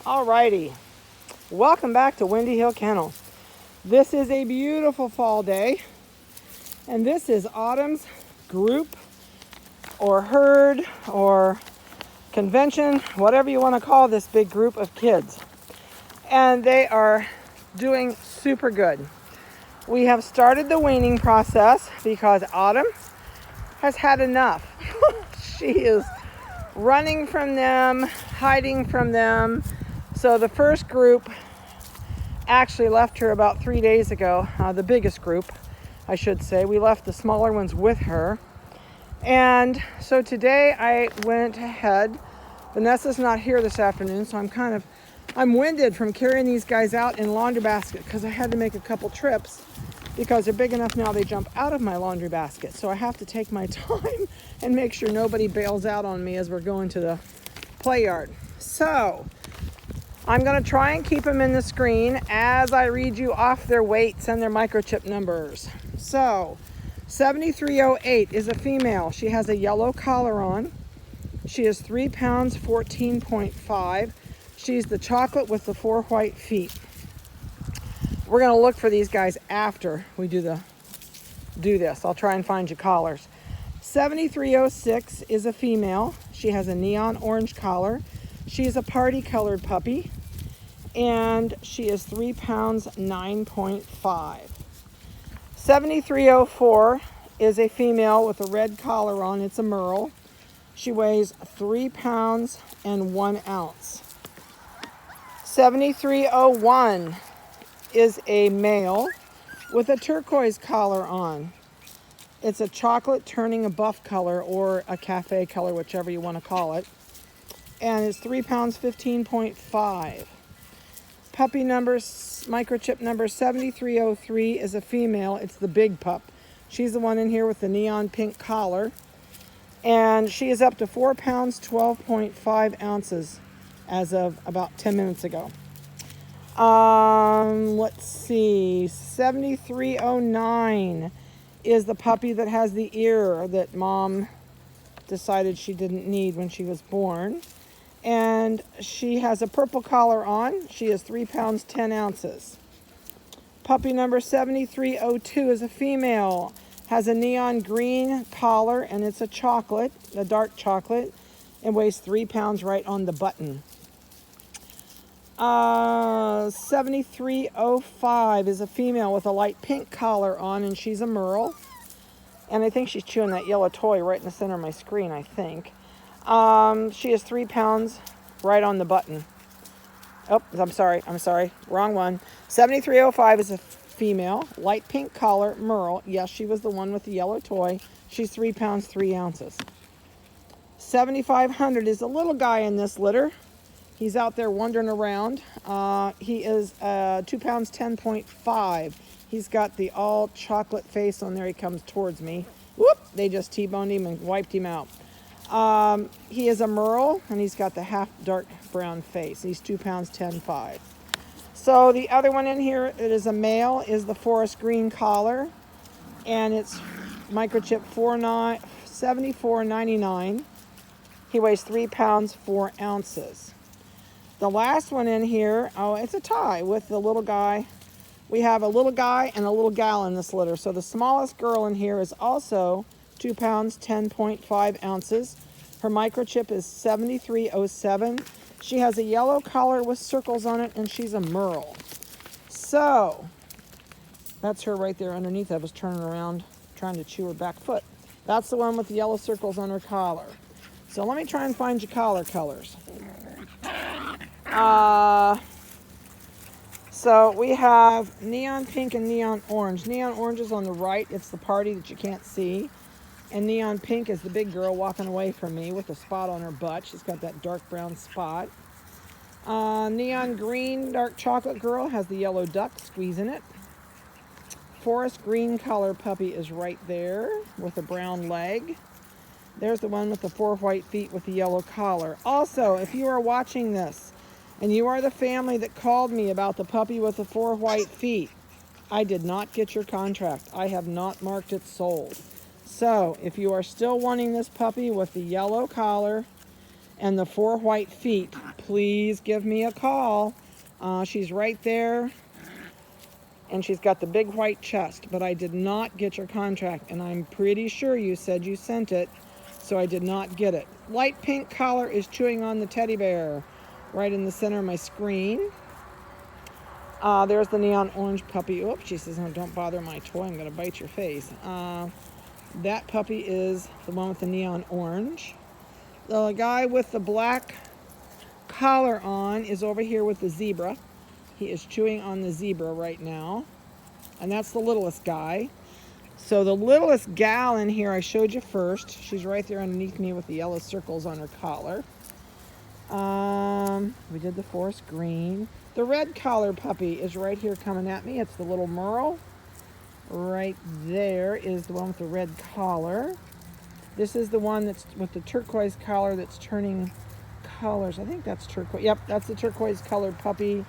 Alrighty, welcome back to Windy Hill Kennel. This is a beautiful fall day, and this is Autumn's group or herd or convention, whatever you want to call this big group of kids. And they are doing super good. We have started the weaning process because Autumn has had enough. She is running from them, hiding from them. So the first group actually left her about 3 days ago, the biggest group, I should say. We left the smaller ones with her. And so today I went ahead. Vanessa's not here this afternoon, so I'm winded from carrying these guys out in laundry basket because I had to make a couple trips because they're big enough now they jump out of my laundry basket. So I have to take my time and make sure nobody bails out on me as we're going to the play yard. So I'm going to try and keep them in the screen as I read you off their weights and their microchip numbers. So 7308 is a female. She has a yellow collar on. She is 3 pounds, 14.5. She's the chocolate with the 4 white feet. We're going to look for these guys after we do this. I'll try and find you collars. 7306 is a female. She has a neon orange collar. She is a party colored puppy, and she is 3 pounds, 9.5. 7304 is a female with a red collar on. It's a merle. She weighs 3 pounds and 1 ounce. 7301 is a male with a turquoise collar on. It's a chocolate turning a buff color or a cafe color, whichever you want to call it. And it's 3 pounds, 15.5. Puppy number, microchip number 7303 is a female. It's the big pup. She's the one in here with the neon pink collar. And she is up to 4 pounds, 12.5 ounces as of about 10 minutes ago. Let's see. 7309 is the puppy that has the ear that mom decided she didn't need when she was born. And she has a purple collar on. She is 3 pounds, 10 ounces. Puppy number 7302 is a female. Has a neon green collar, and it's a chocolate, a dark chocolate, and weighs 3 pounds right on the button. 7305 is a female with a light pink collar on, and she's a merle. And I think she's chewing that yellow toy right in the center of my screen, I think. She is 3 pounds right on the button. Oh, I'm sorry. Wrong one. 7305 is a female, light pink collar, merle. Yes, she was the one with the yellow toy. She's 3 pounds, 3 ounces. 7500 is a little guy in this litter. He's out there wandering around. He is 2 pounds, 10.5. He's got the all chocolate face on there. He comes towards me. Whoop! They just T-boned him and wiped him out. He is a merle, and he's got the half dark brown face. He's 2 pounds, 10.5. So the other one in here, it is a male, is the forest green collar, and it's microchip 7499. He weighs 3 pounds, 4 ounces. The last one in here, it's a tie with the little guy. We have a little guy and a little gal in this litter. So the smallest girl in here is also 2 pounds, 10.5 ounces. Her microchip is 7307. She has a yellow collar with circles on it, and she's a merle. So that's her right there underneath. I was turning around trying to chew her back foot. That's the one with the yellow circles on her collar. So let me try and find your collar colors. So we have neon pink and neon orange. Neon orange is on the right. It's the party that you can't see. And neon pink is the big girl walking away from me with a spot on her butt. She's got that dark brown spot. Neon green, dark chocolate girl has the yellow duck squeezing it. Forest green color puppy is right there with a brown leg. There's the one with the 4 white feet with the yellow collar. Also, if you are watching this and you are the family that called me about the puppy with the 4 white feet, I did not get your contract. I have not marked it sold. So if you are still wanting this puppy with the yellow collar and the 4 white feet, please give me a call. She's right there, and she's got the big white chest, but I did not get your contract, and I'm pretty sure you said you sent it, so I did not get it. Light pink collar is chewing on the teddy bear right in the center of my screen. There's the neon orange puppy. Oops, she says, oh, don't bother my toy, I'm going to bite your face. That puppy is the one with the neon orange. The guy with the black collar on is over here with the zebra. He is chewing on the zebra right now. And that's the littlest guy. So the littlest gal in here I showed you first. She's right there underneath me with the yellow circles on her collar. We did the forest green. The red collar puppy is right here coming at me. It's the little Merle. Right there is the one with the red collar. This is the one that's with the turquoise collar that's turning colors. I think that's turquoise. Yep, that's the turquoise colored puppy.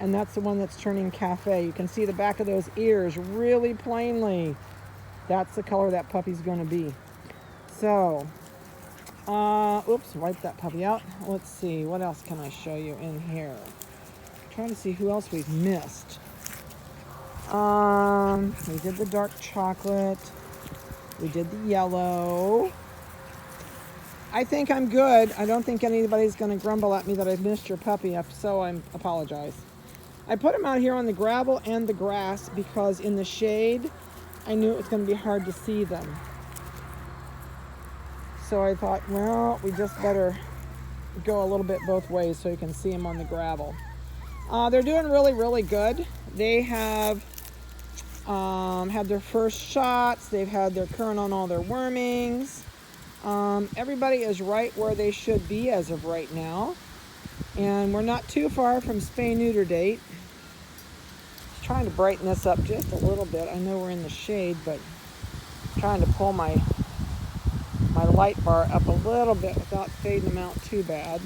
And that's the one that's turning cafe. You can see the back of those ears really plainly. That's the color that puppy's going to be. So, oops, wipe that puppy out. Let's see, what else can I show you in here? I'm trying to see who else we've missed. We did the dark chocolate. We did the yellow. I think I'm good. I don't think anybody's going to grumble at me that I've missed your puppy. If so, I apologize. I put him out here on the gravel and the grass because in the shade, I knew it was going to be hard to see them. So I thought, well, we just better go a little bit both ways so you can see them on the gravel. They're doing really, really good. They have had their first shots. They've had their current on all their wormings. Everybody is right where they should be as of right now. And we're not too far from spay-neuter date. Just trying to brighten this up just a little bit. I know we're in the shade, but trying to pull my light bar up a little bit without fading them out too bad.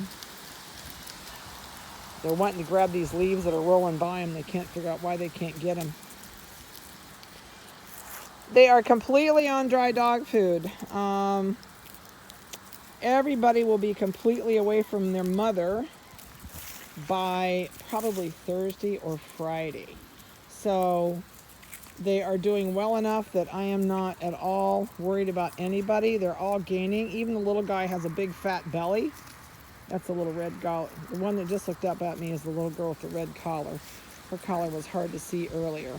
They're wanting to grab these leaves that are rolling by them. They can't figure out why they can't get them. They are completely on dry dog food. Everybody will be completely away from their mother by probably Thursday or Friday. So they are doing well enough that I am not at all worried about anybody. They're all gaining. Even the little guy has a big fat belly. That's the little red collar. The one that just looked up at me is the little girl with the red collar. Her collar was hard to see earlier.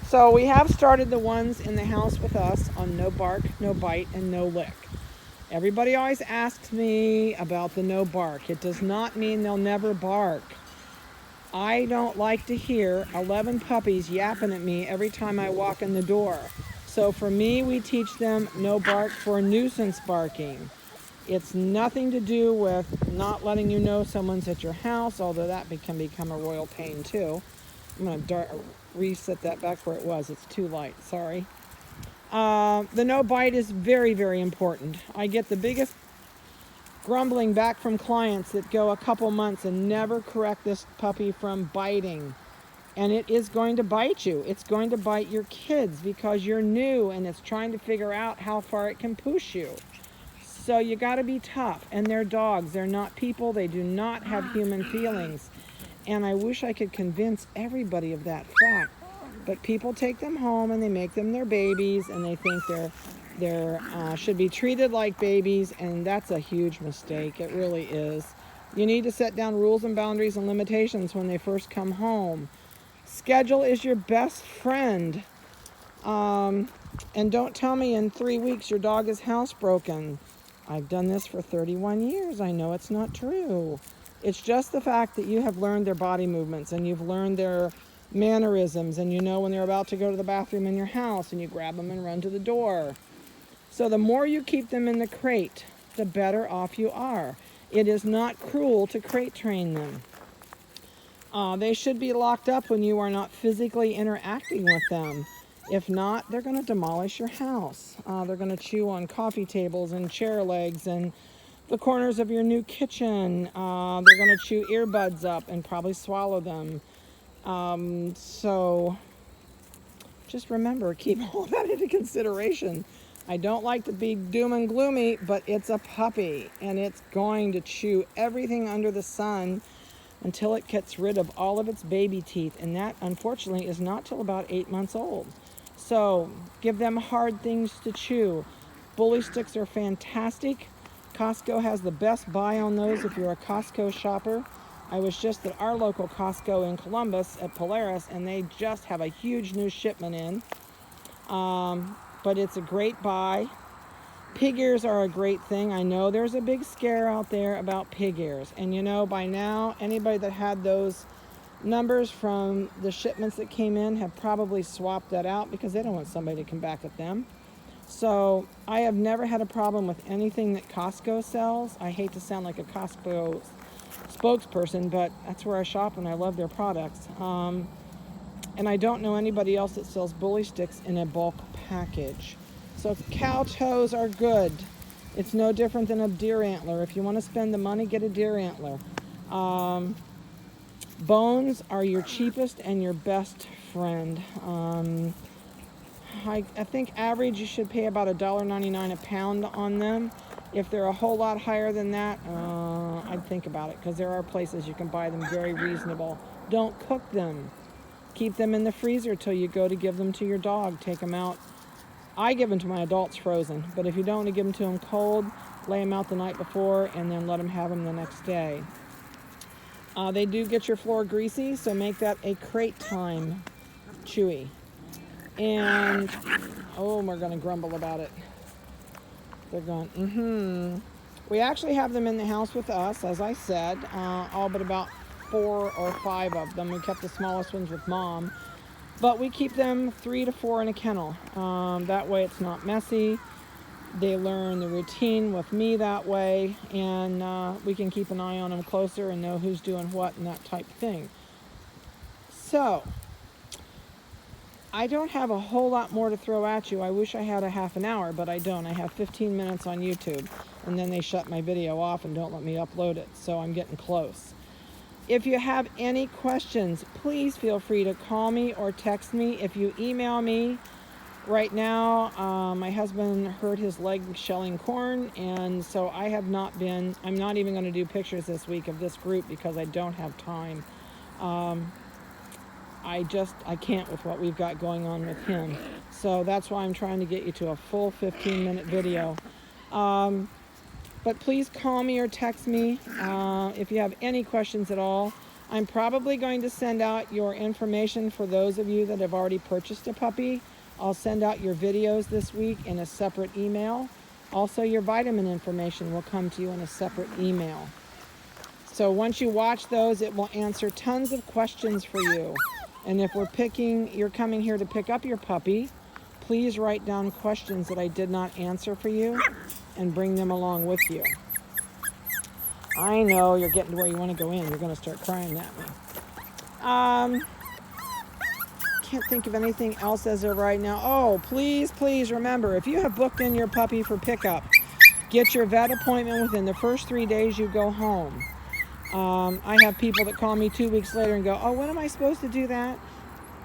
So we have started the ones in the house with us on no bark, no bite, and no lick. Everybody always asks me about the no bark. It does not mean they'll never bark. I don't like to hear 11 puppies yapping at me every time I walk in the door. So for me, we teach them no bark for nuisance barking. It's nothing to do with not letting you know someone's at your house, although that can become a royal pain too. I'm going to reset that back where it was. It's too light, sorry. The no bite is very, very important. I get the biggest grumbling back from clients that go a couple months and never correct this puppy from biting. And it is going to bite you. It's going to bite your kids because you're new and it's trying to figure out how far it can push you. So you got to be tough. And they're dogs. They're not people. They do not have human feelings. And I wish I could convince everybody of that fact. But people take them home and they make them their babies and they think they're should be treated like babies, and that's a huge mistake. It really is. You need to set down rules and boundaries and limitations when they first come home. Schedule is your best friend. And don't tell me in 3 weeks your dog is housebroken. I've done this for 31 years. I know it's not true. It's just the fact that you have learned their body movements and you've learned their mannerisms, and you know when they're about to go to the bathroom in your house and you grab them and run to the door. So the more you keep them in the crate, the better off you are. It is not cruel to crate train them. They should be locked up when you are not physically interacting with them. If not, they're going to demolish your house. They're going to chew on coffee tables and chair legs and the corners of your new kitchen. They're going to chew earbuds up and probably swallow them. So just remember, keep all that into consideration. I don't like to be doom and gloomy, but it's a puppy, and it's going to chew everything under the sun until it gets rid of all of its baby teeth, and that unfortunately is not till about 8 months old. So give them hard things to chew. Bully sticks are fantastic. Costco has the best buy on those if you're a Costco shopper. I was just at our local Costco in Columbus at Polaris, and they just have a huge new shipment in. But it's a great buy. Pig ears are a great thing. I know there's a big scare out there about pig ears. And you know, by now, anybody that had those numbers from the shipments that came in have probably swapped that out because they don't want somebody to come back at them. So I have never had a problem with anything that Costco sells. I hate to sound like a Costco spokesperson, but that's where I shop and I love their products. And I don't know anybody else that sells bully sticks in a bulk package. So cow toes are good. It's no different than a deer antler. If you want to spend the money, get a deer antler. Bones are your cheapest and your best friend. I think average you should pay about $1.99 a pound on them. If they're a whole lot higher than that, I'd think about it, because there are places you can buy them very reasonable. Don't cook them. Keep them in the freezer till you go to give them to your dog. Take them out. I give them to my adults frozen, but if you don't want to give them to them cold, lay them out the night before and then let them have them the next day. They do get your floor greasy, so make that a crate time chewy. And, oh, we're going to grumble about it. They're going, We actually have them in the house with us, as I said, all but about 4 or 5 of them. We kept the smallest ones with Mom. But we keep them 3 to 4 in a kennel. That way it's not messy. They learn the routine with me that way, and we can keep an eye on them closer and know who's doing what and that type of thing. So, I don't have a whole lot more to throw at you. I wish I had a half an hour, but I don't. I have 15 minutes on YouTube, and then they shut my video off and don't let me upload it, so I'm getting close. If you have any questions, please feel free to call me or text me. If you email me, right now, my husband hurt his leg shelling corn, and so I'm not even going to do pictures this week of this group because I don't have time. I can't with what we've got going on with him. So that's why I'm trying to get you to a full 15-minute video. But please call me or text me if you have any questions at all. I'm probably going to send out your information for those of you that have already purchased a puppy. I'll send out your videos this week in a separate email. Also, your vitamin information will come to you in a separate email. So once you watch those, it will answer tons of questions for you. And if you're coming here to pick up your puppy, please write down questions that I did not answer for you and bring them along with you. I know you're getting to where you want to go in. You're going to start crying at me. Can't think of anything else as of right now. Oh, please remember, if you have booked in your puppy for pickup, get your vet appointment within the first 3 days you go home. I have people that call me 2 weeks later and go, oh, when am I supposed to do that?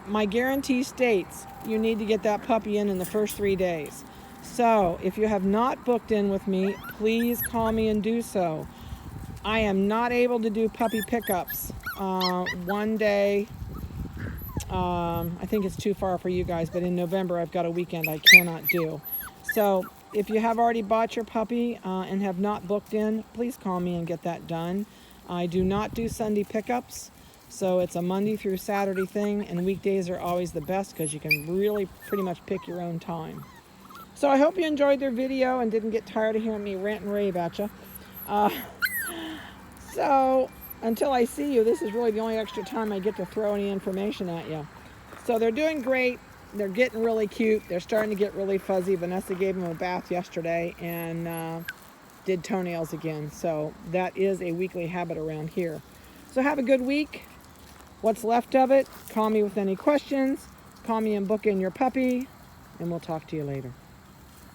My guarantee states you need to get that puppy in the first 3 days. So if you have not booked in with me, please call me and do so. I am not able to do puppy pickups one day. I think it's too far for you guys, but in November I've got a weekend I cannot do. So if you have already bought your puppy and have not booked in, please call me and get that done. I do not do Sunday pickups, so it's a Monday through Saturday thing, and weekdays are always the best because you can really pretty much pick your own time. So I hope you enjoyed their video and didn't get tired of hearing me rant and rave at you. So until I see you, this is really the only extra time I get to throw any information at you. So they're doing great. They're getting really cute. They're starting to get really fuzzy. Vanessa gave them a bath yesterday and did toenails again. So that is a weekly habit around here. So have a good week. What's left of it, call me with any questions. Call me and book in your puppy, and we'll talk to you later.